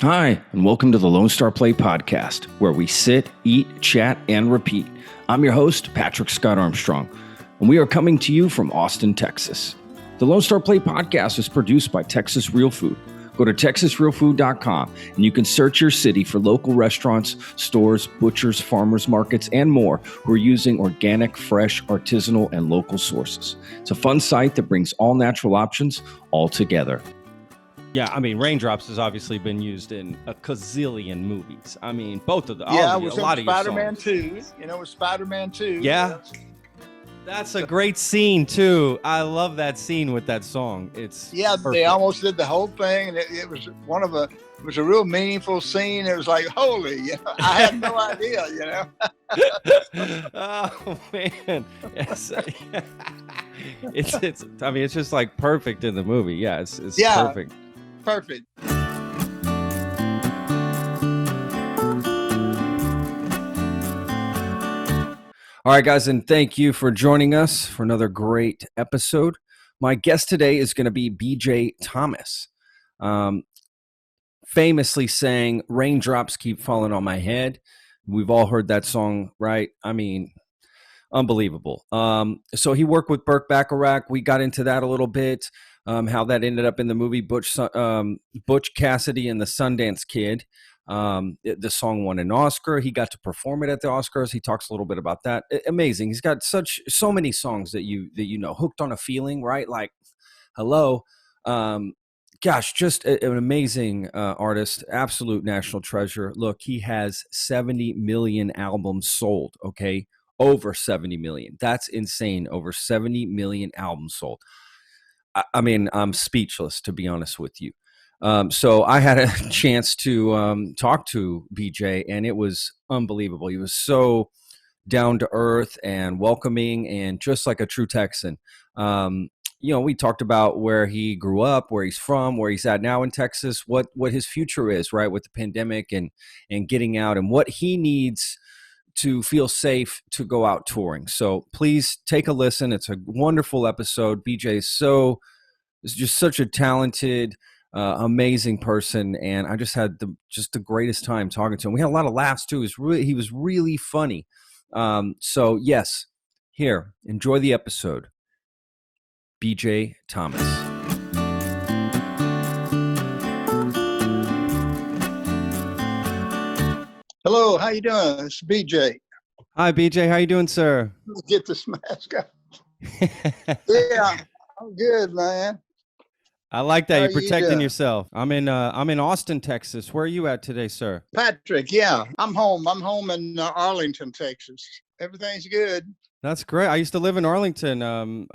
Hi, and welcome to the Lone Star Play Podcast, where we sit, eat, chat, and repeat. I'm your host, Patrick Scott Armstrong, and we are coming to you from Austin, Texas. The Lone Star Play Podcast is produced by Texas Real Food. Go to texasrealfood.com, and you can search your city for local restaurants, stores, butchers, farmers markets, and more who are using organic, fresh, artisanal, and local sources. It's a fun site that brings all natural options all together. Yeah, I mean, Raindrops has obviously been used in a gazillion movies. I mean, both of the, yeah, all it was a lot in of Spider-Man your songs. 2. You know, with Spider-Man 2. Yeah, that's a great scene too. I love that scene with that song. It's perfect. They almost did the whole thing, and it was it was a real meaningful scene. It was like, holy, I had no idea, Oh man, yes. it's. I mean, it's just like perfect in the movie. Yeah, it's perfect. Perfect. All right, guys, and thank you for joining us for another great episode. My guest today is going to be BJ Thomas, famously sang Raindrops Keep Falling on My Head. We've all heard that song, right? I mean, unbelievable. So he worked with Burt Bacharach. We got into that a little bit, how that ended up in the movie Butch, Cassidy and the Sundance Kid. The song won an Oscar. He got to perform it at the Oscars. He talks a little bit about that. Amazing. He's got so many songs that you know. Hooked on a Feeling, right? Like Hello. Gosh, just an amazing artist, absolute national treasure. Look, he has 70 million albums sold, okay? Over 70 million. That's insane. Over 70 million albums sold. I mean, I'm speechless, to be honest with you. So I had a chance to talk to BJ, and it was unbelievable. He was so down to earth and welcoming, and just like a true Texan. We talked about where he grew up, where he's from, where he's at now in Texas, what his future is, right, with the pandemic and getting out, and what he needs to feel safe to go out touring. So please take a listen. It's a wonderful episode. BJ is just such a talented, amazing person, and I just had the greatest time talking to him. We had a lot of laughs too. He was really funny. So yes, here, enjoy the episode. BJ Thomas. Hello, how you doing? It's BJ. Hi, BJ. How you doing, sir? Let's get this mask off. Yeah, I'm good, man. I like that. How You're you protecting doing? yourself. I'm in Austin, Texas. Where are you at today, sir? Patrick, yeah, I'm home. I'm home in Arlington, Texas. Everything's good. That's great. I used to live in Arlington, on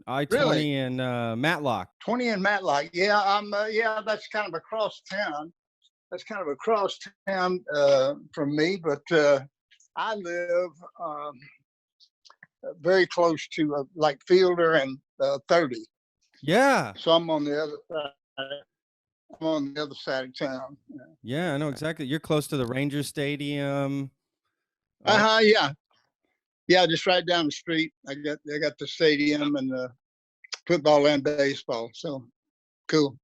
I-20 Really? and Matlock. 20 in Matlock. Yeah, that's kind of across town. That's kind of across town from me, but I live very close to like Fielder and 30. Yeah. So I'm on the other side. I'm on the other side of town. Yeah, I know exactly. You're close to the Ranger Stadium. Yeah. Yeah, just right down the street. I got the stadium and the football and baseball. So cool.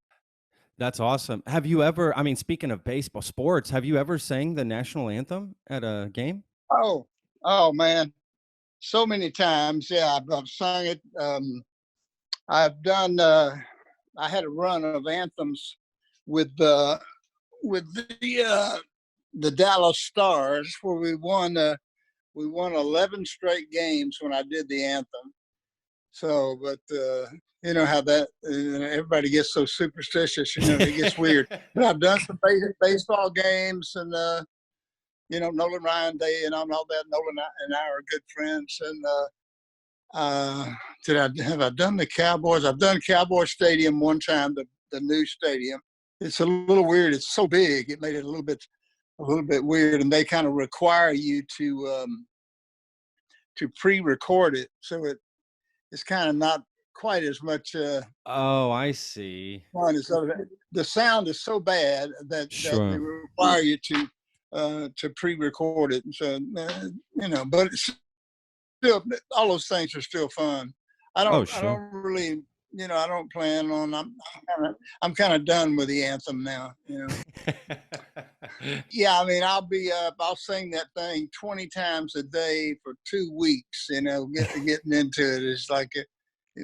That's awesome. Have you ever, I mean, speaking of baseball sports, have you ever sang the national anthem at a game? Oh man, so many times. Yeah, I've sung it. I've done. I had a run of anthems with the Dallas Stars, where we won 11 straight games when I did the anthem. So, but you know how that everybody gets so superstitious. It gets weird. But I've done some baseball games, and Nolan Ryan Day and all that. Nolan and I are good friends. And have I done the Cowboys? I've done Cowboy Stadium one time, the new stadium. It's a little weird. It's so big. It made it a little bit weird, and they kind of require you to pre-record it, so it's kind of not quite as much. Oh, I see. Fun as the sound is so bad that they require you to pre-record it. So but it's still, all those things are still fun. I don't really I don't plan on. I'm kind of done with the anthem now. Yeah, I mean, I'll be up. I'll sing that thing 20 times a day for 2 weeks. Getting into it is like it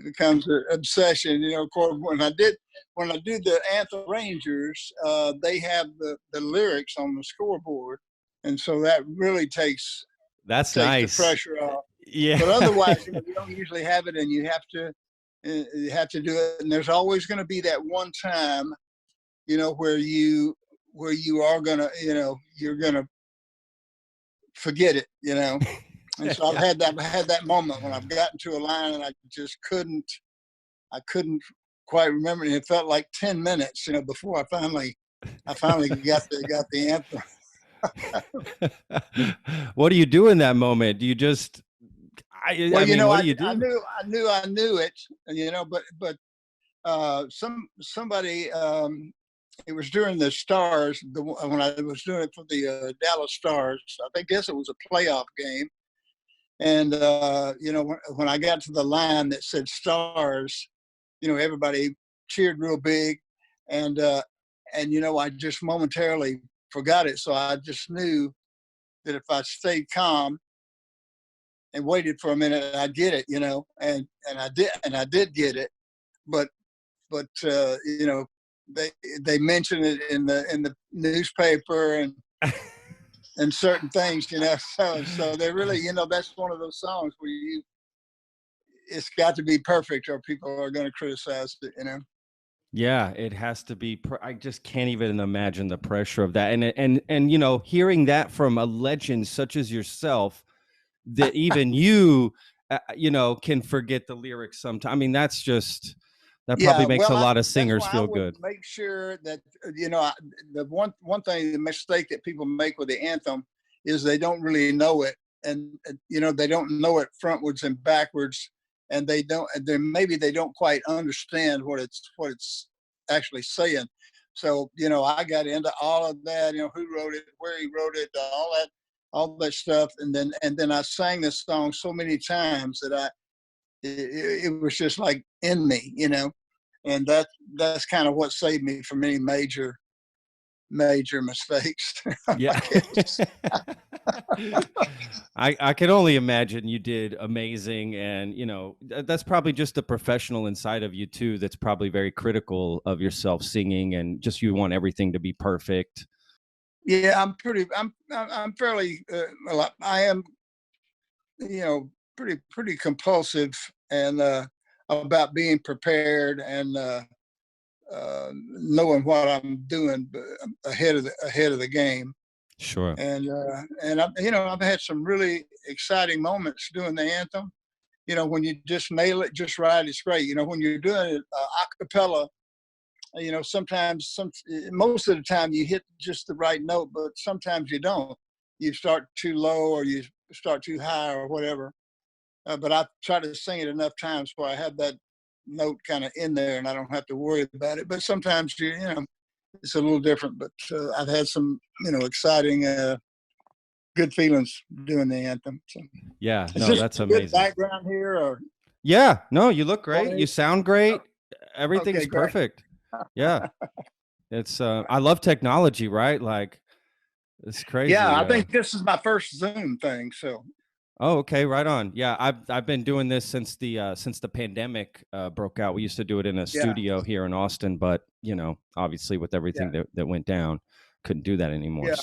becomes an obsession. Of course, when I do the anthem Rangers, they have the lyrics on the scoreboard, and so that really takes nice. the pressure off. Yeah. But otherwise, you don't usually have it, and you have to do it. And there's always going to be that one time, where you are gonna, you're gonna forget it, And so I've had that moment when I've gotten to a line and I just couldn't quite remember. And it felt like 10 minutes, before I finally got the anthem. What do you do in that moment? Do you just? What do you do? I knew it, but somebody. It was during the Stars. When I was doing it for the Dallas Stars, I guess it was a playoff game. And when I got to the line that said Stars, everybody cheered real big, and I just momentarily forgot it. So I just knew that if I stayed calm and waited for a minute, I'd get it, and I did get it, but they mentioned it in the newspaper and certain things, so they really, that's one of those songs where it's got to be perfect or people are going to criticize it, Yeah, it has to be. I just can't even imagine the pressure of that. And hearing that from a legend such as yourself, that even you, can forget the lyrics sometimes. I mean, that probably makes a lot of singers feel good. Make sure that, the one thing, the mistake that people make with the anthem is they don't really know it. And, they don't know it frontwards and backwards. And maybe they don't quite understand what it's actually saying. So, I got into all of that, who wrote it, where he wrote it, all that stuff. And then I sang this song so many times that it was just like in me, and that's kind of what saved me from any major mistakes. Yeah. I can only imagine you did amazing. And, that's probably just the professional inside of you too. That's probably very critical of yourself singing, and just, you want everything to be perfect. Yeah, I'm fairly, I am, pretty compulsive and about being prepared and knowing what I'm doing ahead of the game. Sure. And I've had some really exciting moments doing the anthem. When you just nail it just right, it's great. When you're doing it a cappella, sometimes most of the time you hit just the right note, but sometimes you don't. You start too low or you start too high or whatever. But I try to sing it enough times where I have that note kind of in there and I don't have to worry about it. But sometimes it's a little different. But I've had some exciting, good feelings doing the anthem. So. Yeah, no, that's amazing. Good background here, or? Yeah, no, you look great. You sound great. Everything's perfect. Yeah, it's. I love technology, right? Like, it's crazy. Yeah, I think this is my first Zoom thing. So. Oh, okay, right on. Yeah, I've been doing this since the pandemic broke out. We used to do it in a studio here in Austin, but obviously with everything that went down, couldn't do that anymore. Yeah.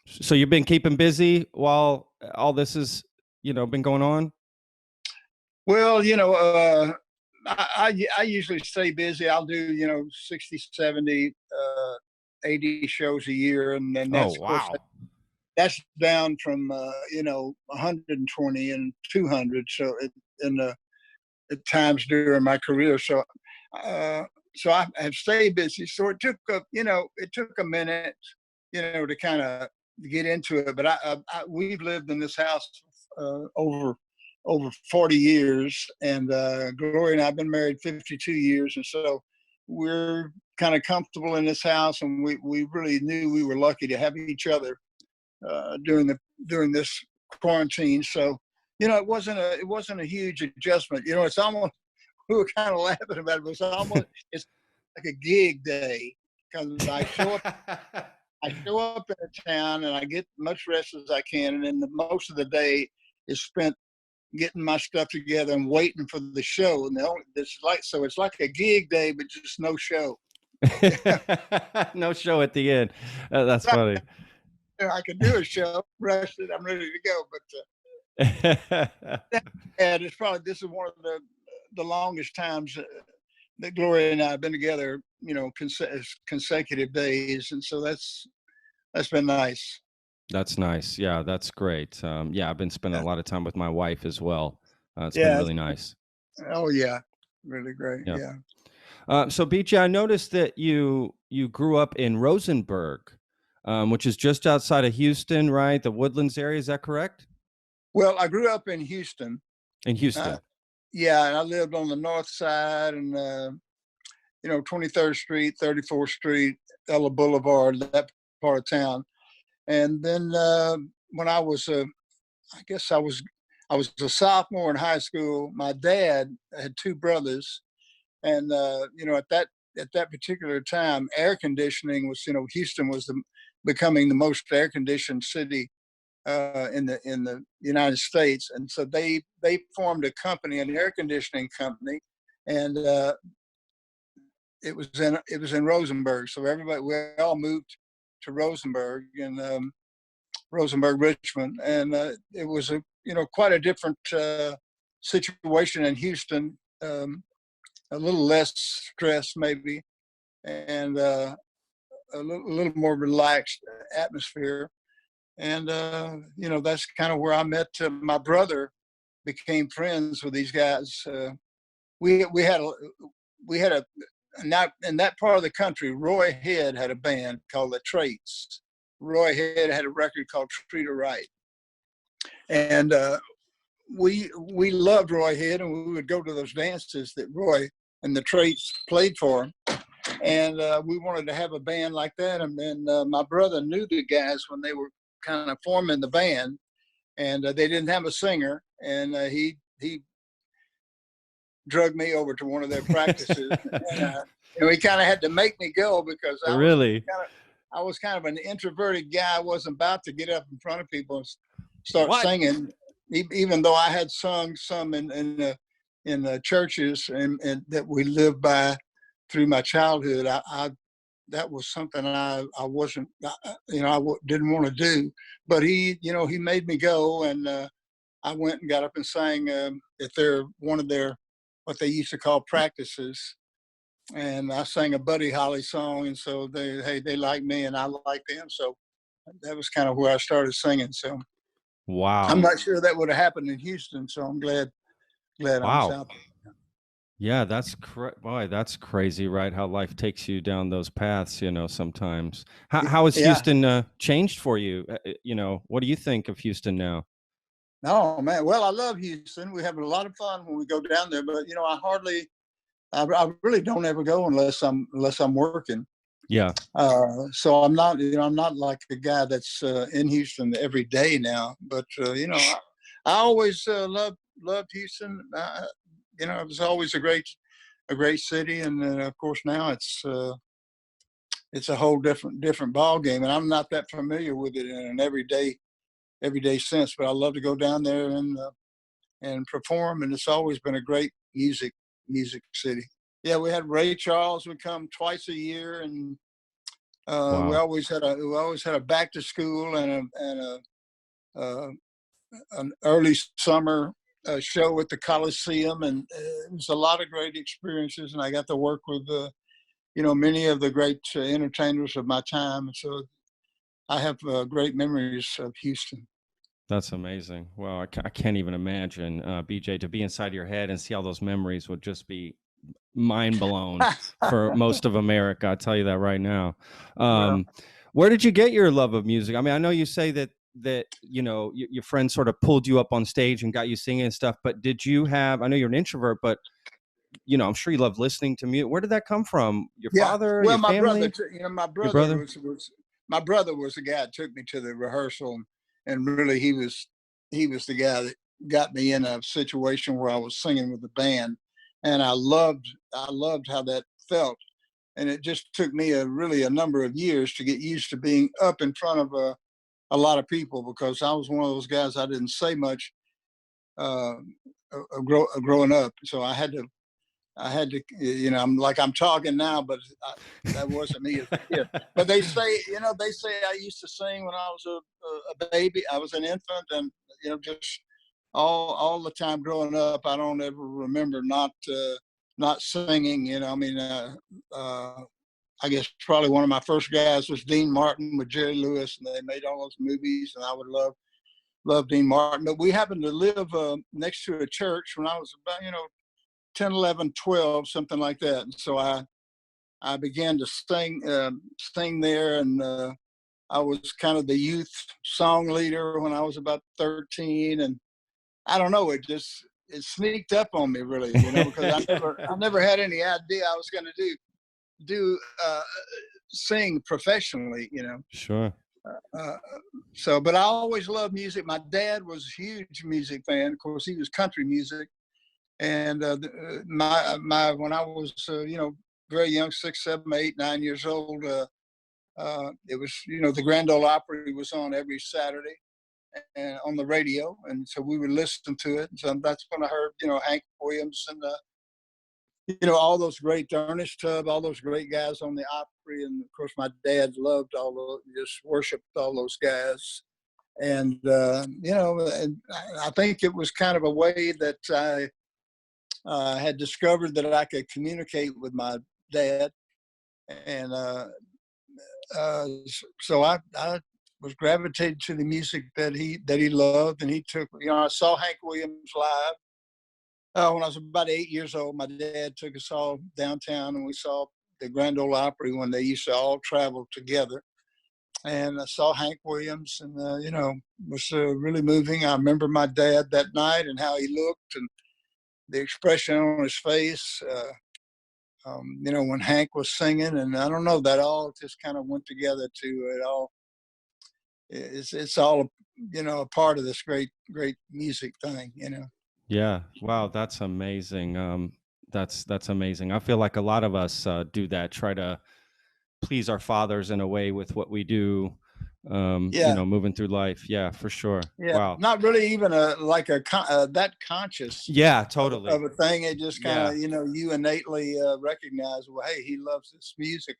So you've been keeping busy while all this is been going on? Well, I usually stay busy. I'll do 60, 70, 80 shows a year, and then that's wow. Of course, that's down from 120 and 200. So at times during my career, so I have stayed busy. So it took a minute, to kind of get into it. But we've lived in this house over 40 years, and Gloria and I've been married 52 years, and so we're kind of comfortable in this house, and we really knew we were lucky to have each other during this quarantine. So it wasn't a huge adjustment. It's almost we were kind of laughing about it. But it's like a gig day because I show up in a town and I get much rest as I can, and then most of the day is spent getting my stuff together and waiting for the show. And it's like a gig day, but just no show. No show at the end. That's funny. I can do a show, rested, I'm ready to go. But and this is one of the longest times that Gloria and I have been together, consecutive days, and so that's been nice. That's nice. Yeah, that's great. I've been spending a lot of time with my wife as well. It's Yeah. been really nice. Oh yeah, really great. Yeah. So BJ, I noticed that you grew up in Rosenberg, which is just outside of Houston, right? The Woodlands area. Is that correct? Well, I grew up in Houston. In Houston. Yeah, and I lived on the north side, and 23rd Street, 34th Street, Ella Boulevard, that part of town. And then when I was I was a sophomore in high school. My dad had two brothers, and at that particular time, air conditioning was, Houston was becoming the most air conditioned city in the United States, and so they formed a company, an air conditioning company, and it was in Rosenberg. So we all moved to Rosenberg, and Rosenberg, Richmond, and it was quite a different situation in Houston, a little less stress maybe, and a little more relaxed atmosphere. And that's kind of where I met my brother. Became friends with these guys. We had not in that part of the country. Roy Head had a band called the Traits. Roy Head had a record called Treat Her Right, and we loved Roy Head, and we would go to those dances that Roy and the Traits played for him. And we wanted to have a band like that. And then my brother knew the guys when they were kind of forming the band, and they didn't have a singer, and he drugged me over to one of their practices. And he kind of had to make me go because I was kind of an introverted guy. I wasn't about to get up in front of people and start singing, even though I had sung some in the churches and that we lived by through my childhood. That was something I wasn't, didn't want to do. But he made me go, and I went and got up and sang at one of their what they used to call practices. And I sang a Buddy Holly song, and so they liked me and I liked them. So that was kind of where I started singing. So wow, I'm not sure that would have happened in Houston. So I'm glad I'm south. Yeah, that's that's crazy, right? How life takes you down those paths, sometimes. How has Houston changed for you? What do you think of Houston now? Oh man, well, I love Houston. We have a lot of fun when we go down there, but I really don't ever go unless I'm working. Yeah. So I'm not like a guy that's in Houston every day now, but I always loved Houston. It was always a great city, and of course now it's a whole different ball game, and I'm not that familiar with it in an everyday sense. But I love to go down there and perform, and it's always been a great music city. Yeah, we had Ray Charles would come twice a year, and wow. we always had a back to school and an early summer show at the Coliseum, and it was a lot of great experiences. And I got to work with many of the great entertainers of my time, and so I have great memories of Houston. That's amazing. Well, I can't even imagine, BJ, to be inside your head and see all those memories would just be mind blown for most of America. I'll tell you that right now. Where did you get your love of music? I mean, I know you say that your friends sort of pulled you up on stage and got you singing and stuff, but did you have, I know you're an introvert, but I'm sure you love listening to music. Where did that come from? Your father? Well, your my family? brother, my brother my brother was the guy that took me to the rehearsal, and really he was the guy that got me in a situation where I was singing with the band. and I loved how that felt. And it just took me really a number of years to get used to being up in front of a lot of people, because I was one of those guys, I didn't say much uh, growing up. So I had to, I'm talking now, but that wasn't me as a kid. But they say I used to sing when I was a baby. I was an infant, and just all the time growing up. I don't ever remember not singing. Uh, I guess probably one of my first guys was Dean Martin with Jerry Lewis, and they made all those movies, and I would love Dean Martin. But we happened to live next to a church when I was about 10, 11, 12, something like that. And so I began to sing there, and I was kind of the youth song leader when I was about 13. And I don't know, it sneaked up on me, really, because I never had any idea I was going to do sing professionally. Sure. But I always loved music. My dad was a huge music fan. Of course, he was country music. And when I was very young, 6, 7, 8, 9 years old, it was the Grand Ole Opry was on every Saturday and on the radio, and so we would listen to it. And so that's when I heard Hank Williams and all those great Ernest Tubb, all those great guys on the Opry, and of course my dad loved just worshipped all those guys. And and I think it was kind of a way that I had discovered that I could communicate with my dad, and so I was gravitated to the music that he loved, and he took. I saw Hank Williams live when I was about 8 years old. My dad took us all downtown, and we saw the Grand Ole Opry when they used to all travel together. And I saw Hank Williams, and was really moving. I remember my dad that night and how he looked, and the expression on his face, when Hank was singing, and I don't know, that all just kind of went together to it all. It's all, a part of this great music thing, Yeah. Wow. That's amazing. That's amazing. I feel like a lot of us do that, try to please our fathers in a way with what we do, Yeah. moving through life. Yeah, for sure. Yeah. Wow. Not really even that conscious Yeah, totally. of a thing. It just kind of, Yeah. you innately recognize, well, hey, he loves this music.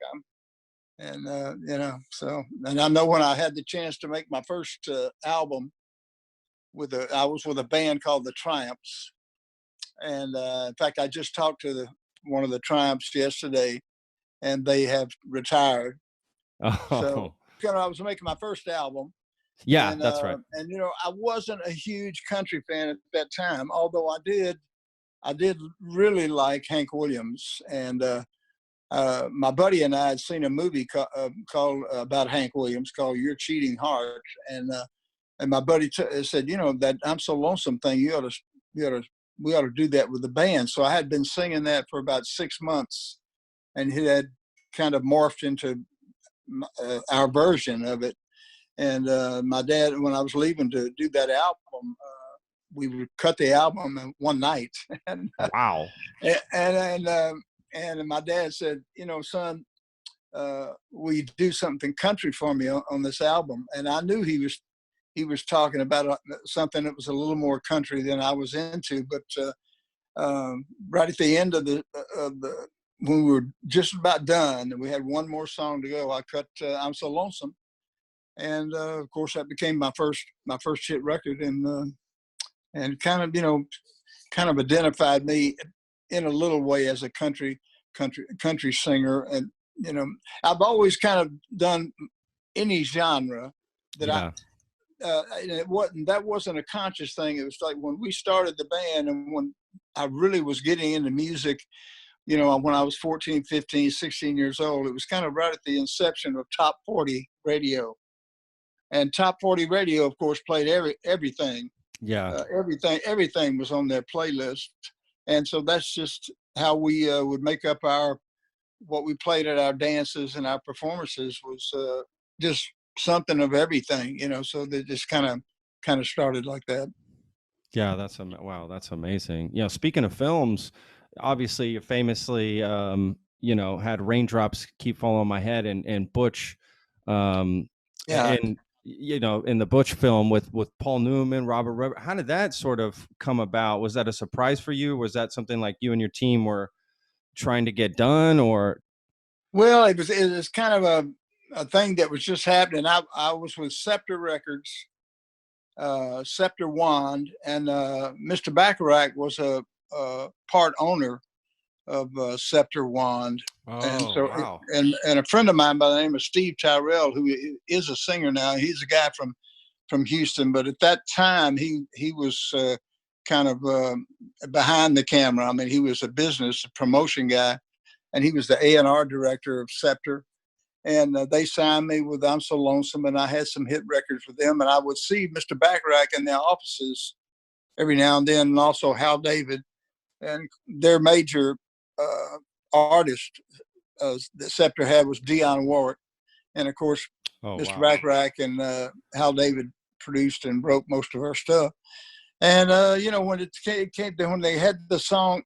So, and I know when I had the chance to make my first album I was with a band called the Triumphs. And in fact, I just talked to one of the Triumphs yesterday, and they have retired. So, Oh, I was making my first album. yeah, And that's right. I wasn't a huge country fan at that time, although I did really like Hank Williams. And my buddy and I had seen a movie called about Hank Williams called "Your Cheating Heart," and my buddy said, that "I'm So Lonesome" thing, we ought to do that with the band. So I had been singing that for about 6 months, and it had kind of morphed into our version of it. And my dad, when I was leaving to do that album, we would cut the album in one night. and, Wow. and my dad said, son, will you do something country for me on this album? And I knew he was talking about something that was a little more country than I was into. But right at the end of the when we were just about done, and we had one more song to go, I cut "I'm So Lonesome." And of course, that became my first hit record, and kind of identified me in a little way as a country singer. And I've always kind of done any genre that Yeah. that wasn't a conscious thing. It was like when we started the band, and when I really was getting into music, when I was 14, 15, 16 years old, it was kind of right at the inception of Top 40 radio. And Top 40 radio, of course, played everything. Yeah. Everything was on their playlist. And so that's just how we would make up what we played at our dances and our performances was just something of everything, so they just kind of started like that. Yeah, wow, that's amazing. Speaking of films, obviously you famously, you know, had Raindrops Keep Falling on My Head, and Butch, Yeah. and you know, in the Butch film with Paul Newman, Robert Redford. How did that sort of come about? Was that a surprise for you? Was that something like you and your team were trying to get done, or? Well, it was kind of a thing that was just happening. I was with Scepter Records, Scepter Wand, and Mr. Bacharach was a part owner of Scepter Wand. And Oh, so, wow. and a friend of mine by the name of Steve Tyrell, who is a singer now, he's a guy from Houston, but at that time he was kind of behind the camera. I mean, he was a business promotion guy, and he was the A&R director of Scepter. And they signed me with "I'm So Lonesome," and I had some hit records with them. And I would see Mr. Bacharach in their offices every now and then, and also Hal David, and their major artist that Scepter had was Dionne Warwick, and of course Oh, Mr. wow. Bacharach and Hal David produced and wrote most of our stuff. And you know, when it came to when they had the song,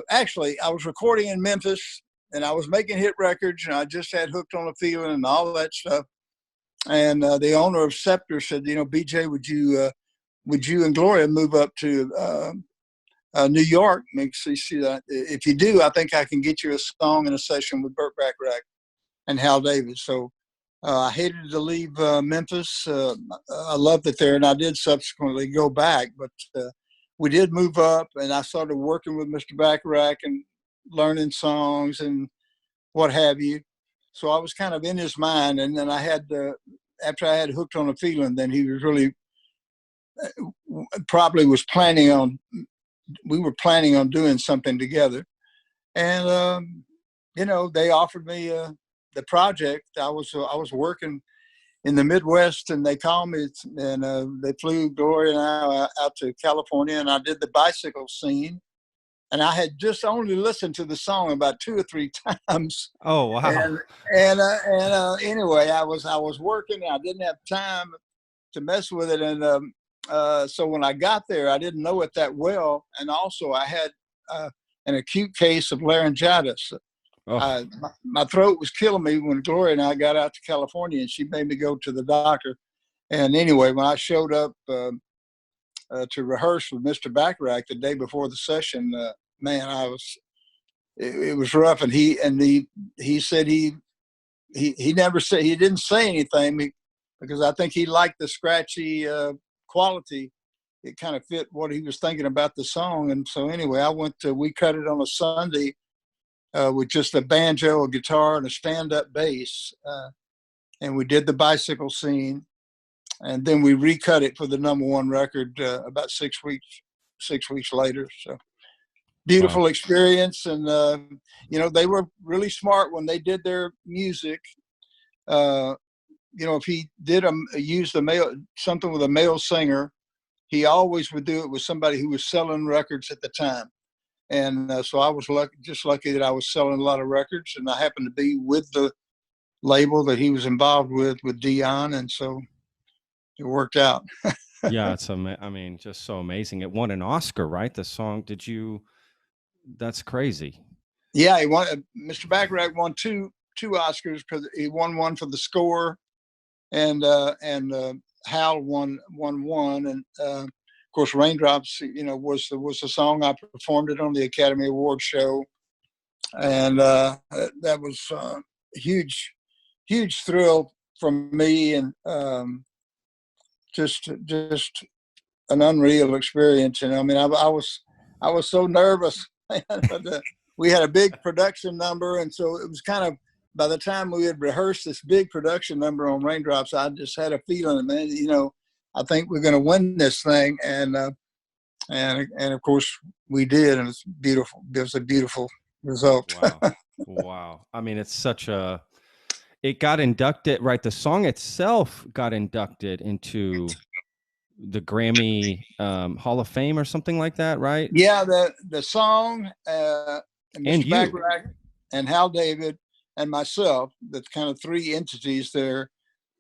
actually I was recording in Memphis and I was making hit records, and I just had Hooked on a Feeling and all that stuff. And the owner of Scepter said, you know, BJ, would you and Gloria move up to New York? See that if you do, I think I can get you a song and a session with Burt Bacharach and Hal David. So I hated to leave Memphis. I loved it there, and I did subsequently go back. But we did move up, and I started working with Mr. Bacharach and learning songs and what have you. So I was kind of in his mind. And then I had, after I had Hooked on a Feeling, then he was really probably was planning on, we were planning on doing something together. And, you know, they offered me the project. I was working in the Midwest, and they called me, and they flew Gloria and I out to California, and I did the bicycle scene. And I had just only listened to the song about 2 or 3 times. Oh, wow. And anyway, I was working. I didn't have time to mess with it, and so when I got there, I didn't know it that well, and also I had an acute case of laryngitis. Oh, My throat was killing me when Gloria and I got out to California, and she made me go to the doctor. And anyway, when I showed up to rehearse with Mr. Bacharach the day before the session, man, it was rough. And he said he never said, he didn't say anything because I think he liked the scratchy quality. It kind of fit what he was thinking about the song. And so anyway, we cut it on a Sunday with just a banjo, a guitar, and a stand-up bass. And we did the bicycle scene. And then we recut it for the #1 record about 6 weeks later. So beautiful wow. experience. And, you know, they were really smart when they did their music. You know, if he did use something with a male singer, he always would do it with somebody who was selling records at the time. And so I was lucky that I was selling a lot of records, and I happened to be with the label that he was involved with Dionne, and so it worked out. Yeah, I mean, just so amazing. It won an Oscar, right? The song, that's crazy. Yeah, he won. Mr. Bacharach won two Oscars because he won one for the score, and Hal won one, and of course, "Raindrops," you know, was the song I performed it on the Academy Awards show, and that was a huge thrill for me, and just an unreal experience. And I mean, I was so nervous. We had a big production number, and so it was kind of, by the time we had rehearsed this big production number on Raindrops, I just had a feeling, man, you know, I think we're going to win this thing. And of course we did, and it's beautiful. It was a beautiful result. Wow. Wow. I mean, it got inducted, right? The song itself got inducted into the Grammy Hall of Fame or something like that, right? Yeah, the song, and And Mr. you. Bacharach and Hal David and myself, that's kind of 3 entities there,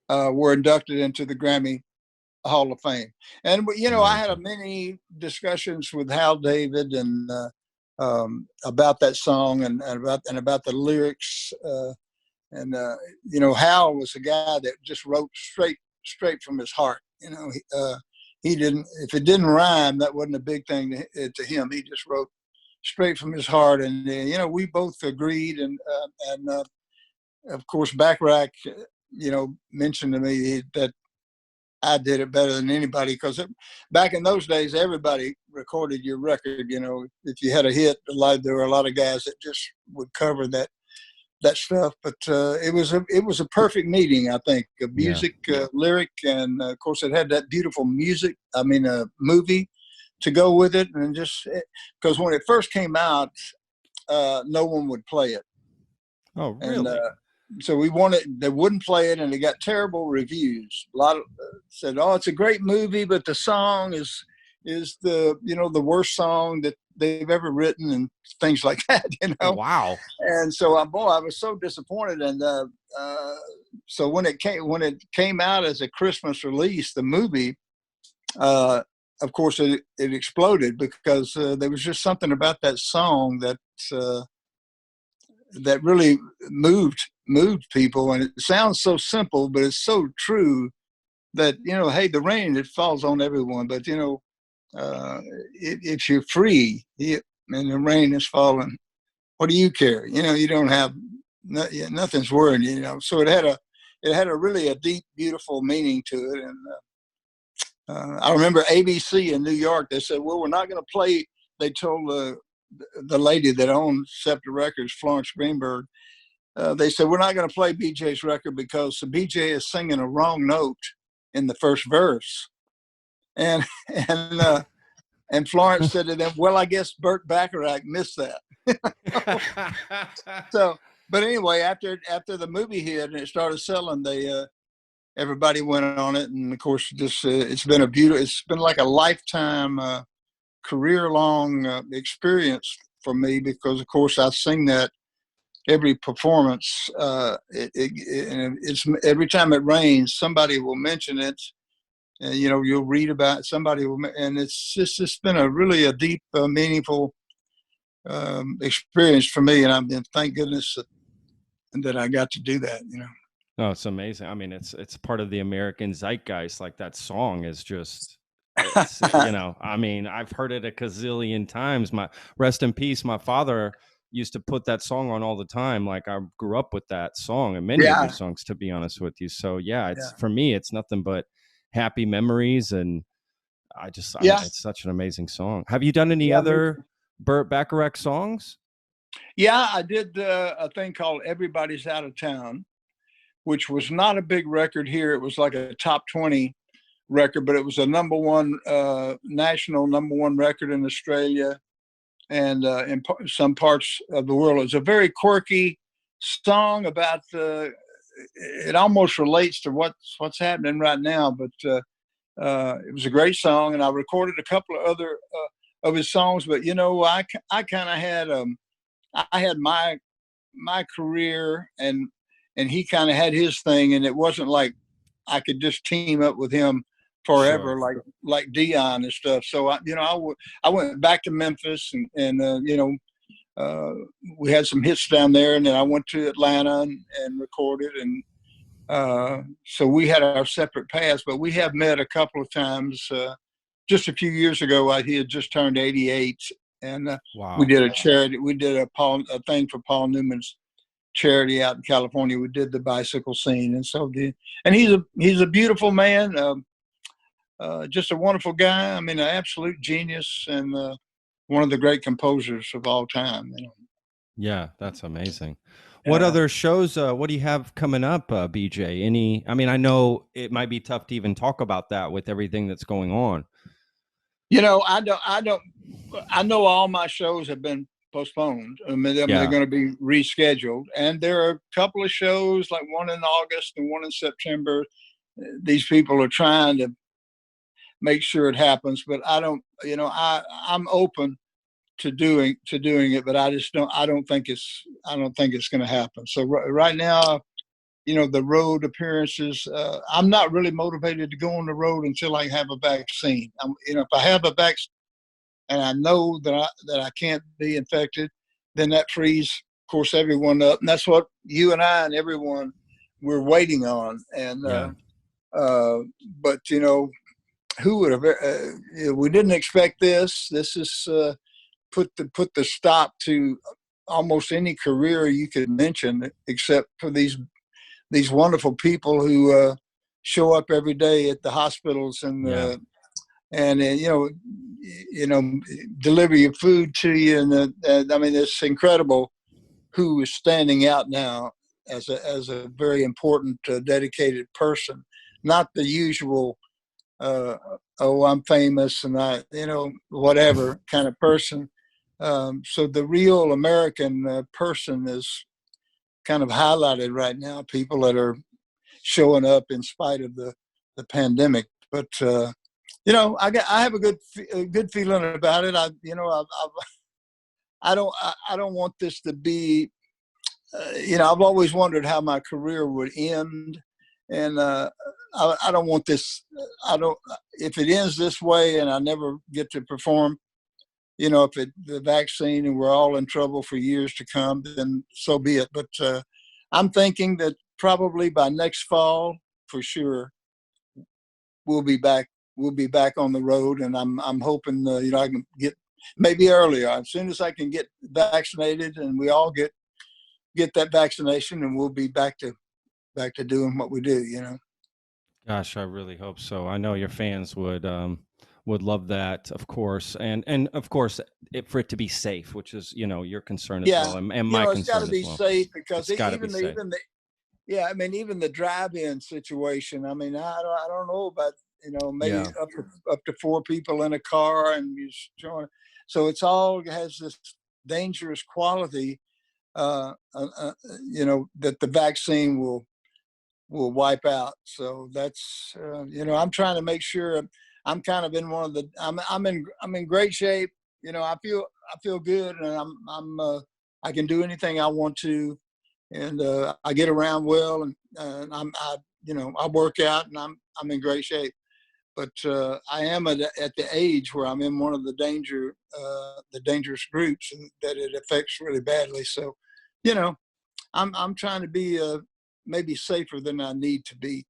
were inducted into the Grammy Hall of Fame. And you know, I had Amazing. many discussions with Hal David and about that song and about the lyrics. You know, Hal was a guy that just wrote straight from his heart. You know, he didn't, if it didn't rhyme, that wasn't a big thing to him. He just wrote straight from his heart. And, you know, we both agreed. And of course, Bacharach, you know, mentioned to me that I did it better than anybody, because back in those days, everybody recorded your record. You know, if you had a hit, there were a lot of guys that just would cover that stuff. But it was a perfect meeting, I think, of music, lyric, and of course it had that beautiful music. I mean, a movie to go with it, and just because when it first came out, no one would play it. Oh, really? And, so they wouldn't play it, and it got terrible reviews. A lot of said, "Oh, it's a great movie, but the song is the, you know, the worst song that they've ever written," and things like that, you know. Wow. And so I was so disappointed. And so when it came out as a Christmas release, the movie, of course, it exploded, because there was just something about that song that really moved people. And it sounds so simple, but it's so true that, you know, hey, the rain, it falls on everyone, but, you know, if you're free and the rain is falling, what do you care? You know, you don't have nothing's worrying you, you know. So it had a really a deep, beautiful meaning to it. And I remember ABC in New York, they said, well, we're not going to play. They told the lady that owned Scepter Records, Florence Greenberg, they said, we're not going to play BJ's record because the BJ is singing a wrong note in the first verse. And Florence said to them, well, I guess Burt Bacharach missed that. So, but anyway, after the movie hit and it started selling, everybody went on it. And of course, it's been like a lifetime, career-long experience for me, because of course I sing that every performance. It's every time it rains, somebody will mention it. And, you know, you'll read about it, somebody will, and it's been a deep, meaningful experience for me. And thank goodness that I got to do that, you know. Oh, it's amazing. I mean, it's part of the American zeitgeist. Like, that song is just, you know, I mean, I've heard it a gazillion times. Rest in peace, my father used to put that song on all the time. Like, I grew up with that song and many of your songs, to be honest with you. So for me, it's nothing but happy memories. And I mean, it's such an amazing song. Have you done any other Burt Bacharach songs? Yeah, I did a thing called Everybody's Out of Town, which was not a big record here. It was like a top 20 record, but it was a national number one record in Australia and in some parts of the world. It's a very quirky song about it almost relates to what's happening right now, but it was a great song. And I recorded a couple of other of his songs, but, you know, I kind of had I had my career, and he kind of had his thing, and it wasn't like I could just team up with him forever, sure, like Dion and stuff. So I went back to Memphis, and you know, we had some hits down there, and then I went to Atlanta and recorded, and so we had our separate paths, but we have met a couple of times. Just a few years ago, he had just turned 88, and wow. We did a charity. We did a thing for Paul Newman's charity out in California. We did the bicycle scene, and so and he's a beautiful man, just a wonderful guy. I mean, an absolute genius, and one of the great composers of all time. You know? Yeah, that's amazing. What other shows? What do you have coming up, BJ? I mean, I know it might be tough to even talk about that with everything that's going on. You know, I know all my shows have been postponed. I mean, they're going to be rescheduled, and there are a couple of shows, like one in August and one in September. These people are trying to make sure it happens, but I don't. You know, I'm open to doing it, but I don't think it's going to happen. So right now, you know, the road appearances, I'm not really motivated to go on the road until I have a vaccine. You know, if I have a vaccine, and I know that I can't be infected, then that frees, of course, everyone up, and that's what you and I and everyone we're waiting on. And Yeah. but who would have? We didn't expect this. This is put the stop to almost any career you could mention, except for these wonderful people who show up every day at the hospitals and deliver your food to you. And I mean, it's incredible who is standing out now as a very important, dedicated person, not the usual, I'm famous and whatever kind of person. So the real American person is kind of highlighted right now. People that are showing up in spite of the pandemic. But I have a good feeling about it. I don't want this to be. I've always wondered how my career would end, and I don't want this. If it ends this way and I never get to perform, if the vaccine and we're all in trouble for years to come, then so be it. But I'm thinking that probably by next fall, for sure, we'll be back. We'll be back on the road, and I'm hoping I can get maybe earlier. As soon as I can get vaccinated, and we all get that vaccination, and we'll be back to doing what we do. Gosh, I really hope so. I know your fans would love that, of course, and of course, for it to be safe, which is your concern as well, and my it's got concern to be as well. safe, because It's gotta be even safe. even the drive-in situation. I mean, I don't know about maybe Yeah. up to 4 people in a car, and you're showing. So it's all has this dangerous quality, that the vaccine will wipe out. So that's I'm trying to make sure I'm kind of in one of the I'm in great shape. I feel good, and I can do anything I want to, and I get around well, and I work out, and I'm in great shape. But I am at the age where I'm in one of the dangerous groups, and that it affects really badly. So, I'm trying to be maybe safer than I need to be.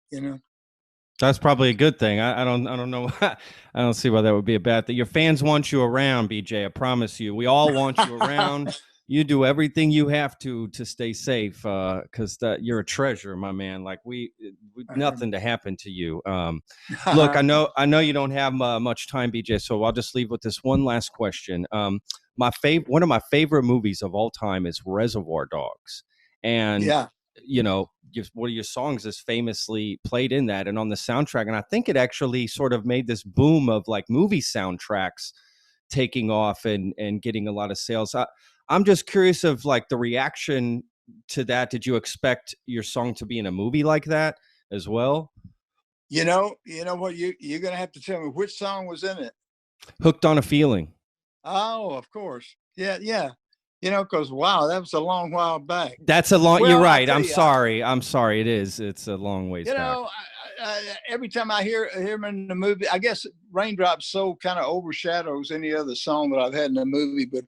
That's probably a good thing. I don't know. I don't see why that would be a bad thing. Your fans want you around, BJ. I promise you. We all want you around. You do everything you have to stay safe, because you're a treasure, my man. Like nothing to happen to you. Look, I know you don't have much time, BJ. So I'll just leave with this one last question. One of my favorite movies of all time is Reservoir Dogs, and Yeah. one of your songs is famously played in that and on the soundtrack. And I think it actually sort of made this boom of like movie soundtracks taking off and getting a lot of sales. I'm just curious of like the reaction to that. Did you expect your song to be in a movie like that as well? You know what, you're going to have to tell me which song was in it. Hooked on a Feeling. Oh, of course. Yeah. Because wow, that was a long while back. That's a long. Well, you're right. I'm sorry. It is. It's a long ways back. Every time I hear him in the movie, I guess Raindrops so kind of overshadows any other song that I've had in the movie. But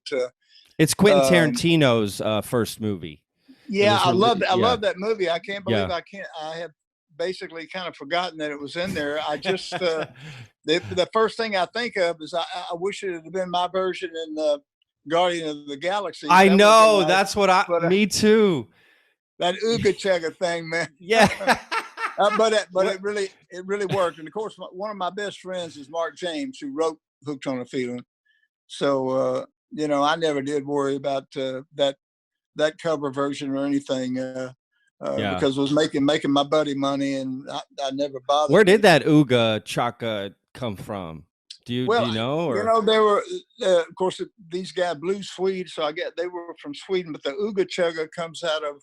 it's Quentin Tarantino's first movie. Yeah, I love that movie. I can't believe I have basically kind of forgotten that it was in there. I just the first thing I think of is I wish it had been my version in Guardian of the Galaxy. I know, that's what me too. That ooga chugga thing, man. Yeah. but it really worked. And of course, one of my best friends is Mark James, who wrote Hooked on a Feeling. So I never did worry about that cover version or anything, because it was making my buddy money, and I never bothered. Where did that ooga chaka come from? Do you know? Or? They were, of course, these guys, Blue Swede, so I guess they were from Sweden, but the ooga chugga comes out of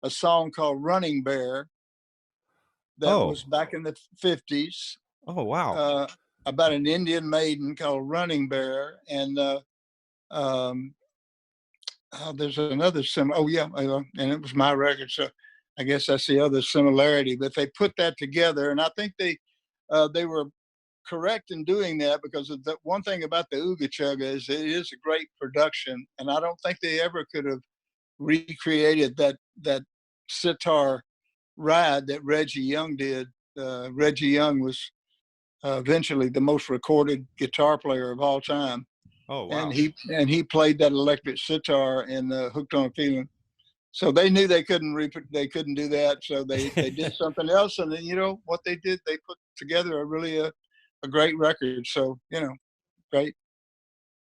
a song called Running Bear that was back in the 50s. Oh, wow. About an Indian maiden called Running Bear. And there's another and it was my record, so I guess that's the other similarity. But they put that together, and I think they were correct in doing that, because of the one thing about the Ooga Chugga is it is a great production, and I don't think they ever could have recreated that sitar ride that Reggie Young did. Reggie Young was eventually the most recorded guitar player of all time. Oh wow! And he played that electric sitar in "Hooked on a Feeling." So they knew they couldn't do that. So they did something else, and then what they did, they put together a great record. So great.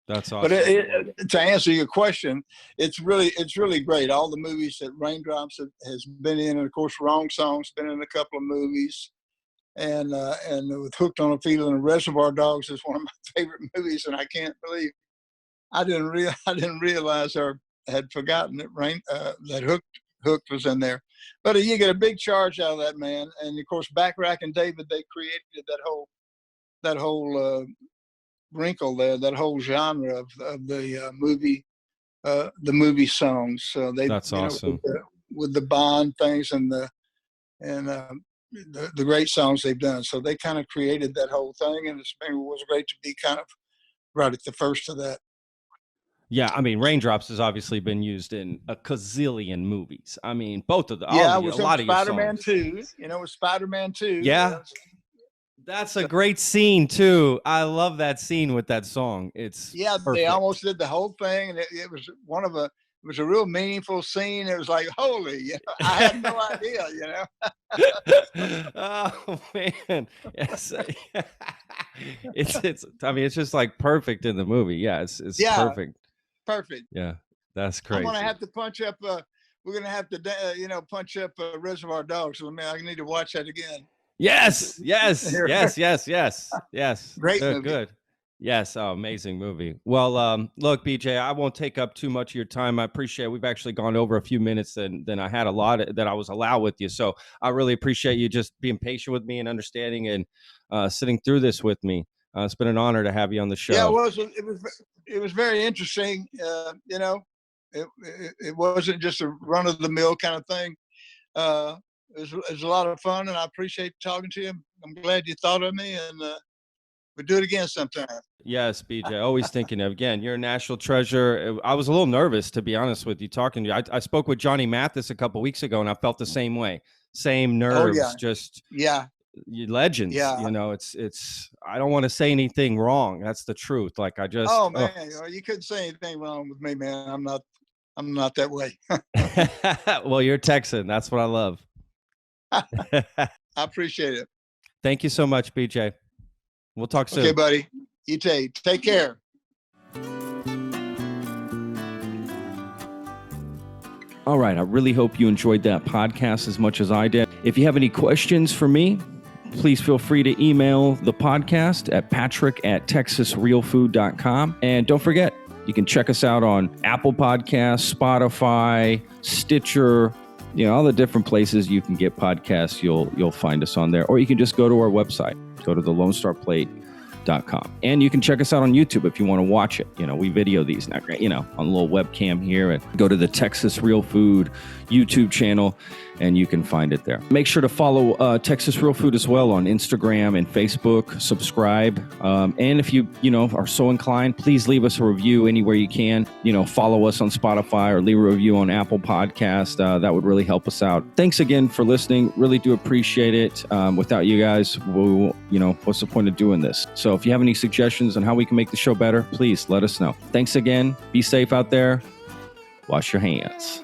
That's awesome. But to answer your question, it's really great. All the movies that Raindrops has been in, and of course, Wrong Song's been in a couple of movies, and with Hooked on a Feeling and Reservoir Dogs is one of my favorite movies, and I can't believe I didn't realize or had forgotten that Hooked was in there. But you get a big charge out of that, man. And of course, Bacharach and David, they created that whole wrinkle there, that whole genre of the movie songs. So that's awesome with the Bond things and the great songs they've done. So they kind of created that whole thing, and it was great to be kind of right at the first of that. Yeah, I mean, Raindrops has obviously been used in a gazillion movies. I mean, both of the a lot of Spider-Man 2. With Spider-Man 2. Yeah. That's a great scene too. I love that scene with that song. It's perfect. They almost did the whole thing, and it was it was a real meaningful scene. It was like, holy, I had no idea, Oh man, yes. It's. I mean, it's just like perfect in the movie. Yeah, it's perfect. Perfect. Yeah, that's crazy. I'm gonna have to punch up. We're gonna have to, punch up Reservoir Dogs. So I need to watch that again. Yes. Great movie. Good. Yes. Oh, amazing movie. Well, look, BJ, I won't take up too much of your time. I appreciate We've actually gone over a few minutes than I had that I was allowed with you. So I really appreciate you just being patient with me and understanding and sitting through this with me. It's been an honor to have you on the show. Yeah, it was very interesting. It wasn't just a run of the mill kind of thing. It was a lot of fun, and I appreciate talking to you. I'm glad you thought of me, and we'll do it again sometime. Yes, BJ, always thinking of. Again, you're a national treasure. I was a little nervous, to be honest with you, talking to you. I spoke with Johnny Mathis a couple weeks ago, and I felt the same way. Same nerves, legends. Yeah. It's I don't want to say anything wrong. That's the truth. Like I just you couldn't say anything wrong with me, man. I'm not that way. Well, you're Texan. That's what I love. I appreciate it. Thank you so much, BJ. We'll talk soon. Okay, buddy. You take care. All right. I really hope you enjoyed that podcast as much as I did. If you have any questions for me, please feel free to email the podcast at patrick@texasrealfood.com. And don't forget, you can check us out on Apple Podcasts, Spotify, Stitcher, all the different places you can get podcasts. You'll find us on there, or you can just go to our website, go to thelonestarplate.com. And you can check us out on YouTube if you want to watch it. We video these now, on a little webcam here, and go to the Texas Real Food YouTube channel and you can find it there. Make sure to follow Texas Real Food as well on Instagram and Facebook. Subscribe. And if you are so inclined, please leave us a review anywhere you can. Follow us on Spotify or leave a review on Apple Podcast. That would really help us out. Thanks again for listening. Really do appreciate it. Without you guys, what's the point of doing this? So if you have any suggestions on how we can make the show better, please let us know. Thanks again. Be safe out there. Wash your hands.